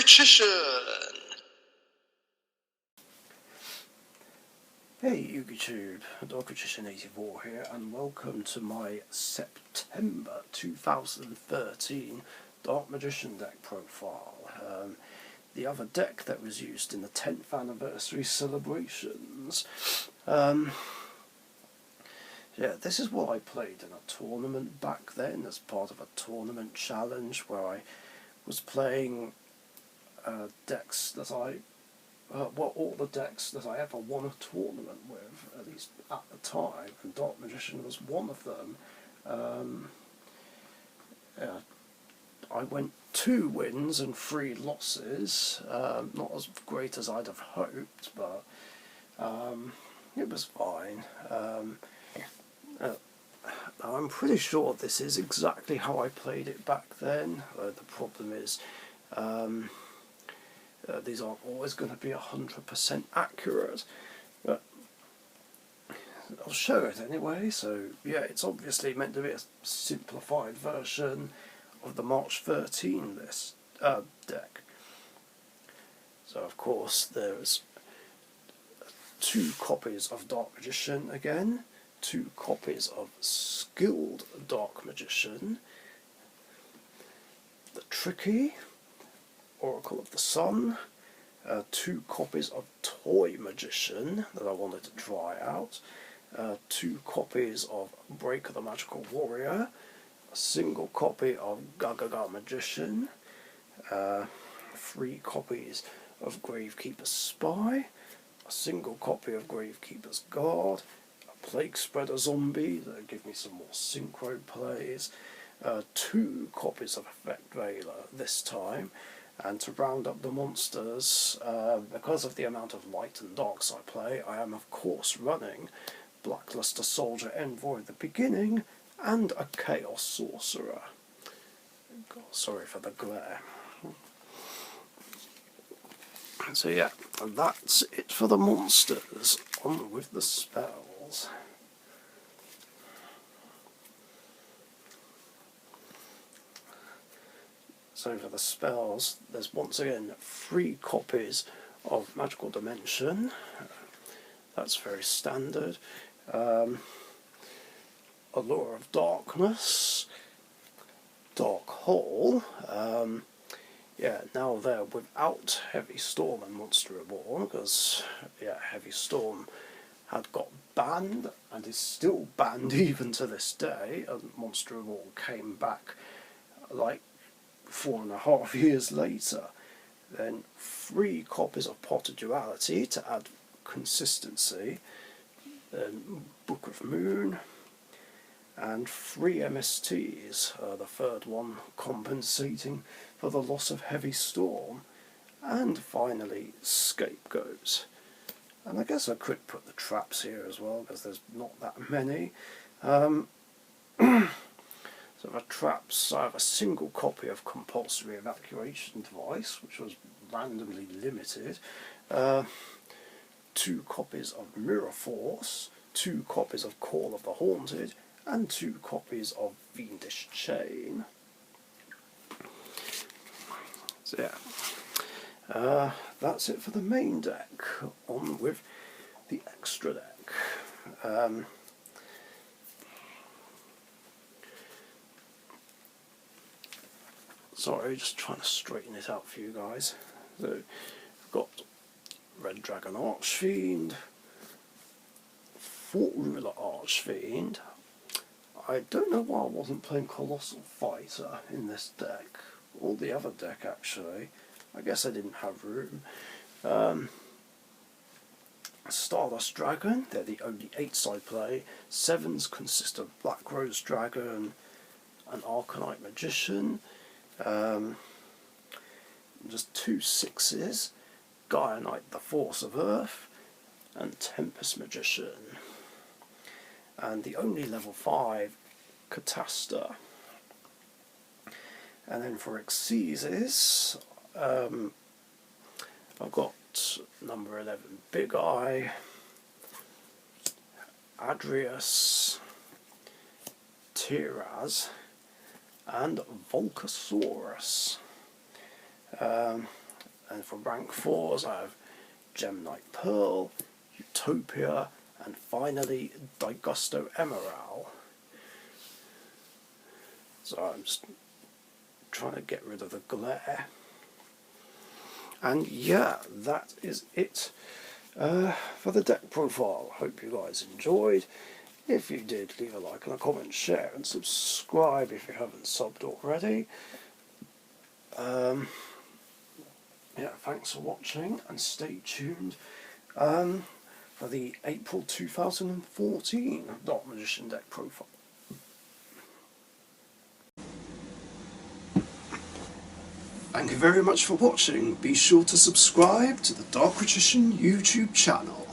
Magician! Hey YouTube, Dark Magician 84 here, and welcome to my September 2013 Dark Magician deck profile. The other deck that was used in the 10th anniversary celebrations. Yeah, this is what I played in a tournament back then as part of a tournament challenge where I was playing decks that all the decks that I ever won a tournament with, at least at the time, and Dark Magician was one of them. I went 2 wins and 3 losses, not as great as I'd have hoped, but it was fine. I'm pretty sure this is exactly how I played it back then. The problem is these aren't always going to be 100% accurate, but I'll show it anyway. So yeah, it's obviously meant to be a simplified version of the March 13 list deck. So of course there's 2 copies of Dark Magician again, 2 copies of Skilled Dark Magician, the Tricky, Oracle of the Sun, 2 copies of Toy Magician that I wanted to try out, 2 copies of Break the Magical Warrior, a single copy of Gagaga Magician, 3 copies of Gravekeeper's Spy, a single copy of Gravekeeper's Guard, a Plague Spreader Zombie that'll give me some more synchro plays, 2 copies of Effect Veiler this time, and to round up the monsters, because of the amount of light and darks I play, I am of course running Blackluster Soldier Envoy at the beginning and a Chaos Sorcerer. God, sorry for the glare. So yeah, that's it for the monsters. On with the spells. So for the spells, there's once again 3 copies of Magical Dimension. That's very standard. Allure of Darkness, Dark Hole. Yeah, now they're without Heavy Storm and Monster Reborn, because yeah, Heavy Storm had got banned and is still banned even to this day, and Monster Reborn came back like 4.5 years later. Then 3 copies of Pot of Duality to add consistency, then Book of Moon, and 3 MSTs, the 3rd one compensating for the loss of Heavy Storm, and finally Scapegoat. And I guess I could put the traps here as well, because there's not that many. So for traps, I have a single copy of Compulsory Evacuation Device, which was randomly limited, 2 copies of Mirror Force, 2 copies of Call of the Haunted, and 2 copies of Fiendish Chain. So yeah, that's it for the main deck. On with the extra deck. Sorry, just trying to straighten it out for you guys. So, we've got Red Dragon Archfiend, Fort Ruler Archfiend. I don't know why I wasn't playing Colossal Fighter in this deck, or the other deck actually. I guess I didn't have room. Stardust Dragon, they're the only 8s I play. 7s consist of Black Rose Dragon, an Arcanite Magician, just 2 6s, Gaia Knight the Force of Earth, and Tempest Magician. And the only level 5, Catasta. And then for Exceeses, I've got number 11 Big Eye, Adrius, Tiraz, and Volcasaurus. And for rank 4s I have Gemini Pearl, Utopia, and finally Digusto Emerald. So I'm just trying to get rid of the glare. And yeah, that is it for the deck profile. Hope you guys enjoyed. If you did, leave a like and a comment, share and subscribe if you haven't subbed already. Yeah, thanks for watching and stay tuned for the April 2014 Dark Magician deck profile. Thank you very much for watching. Be sure to subscribe to the Dark Magician YouTube channel.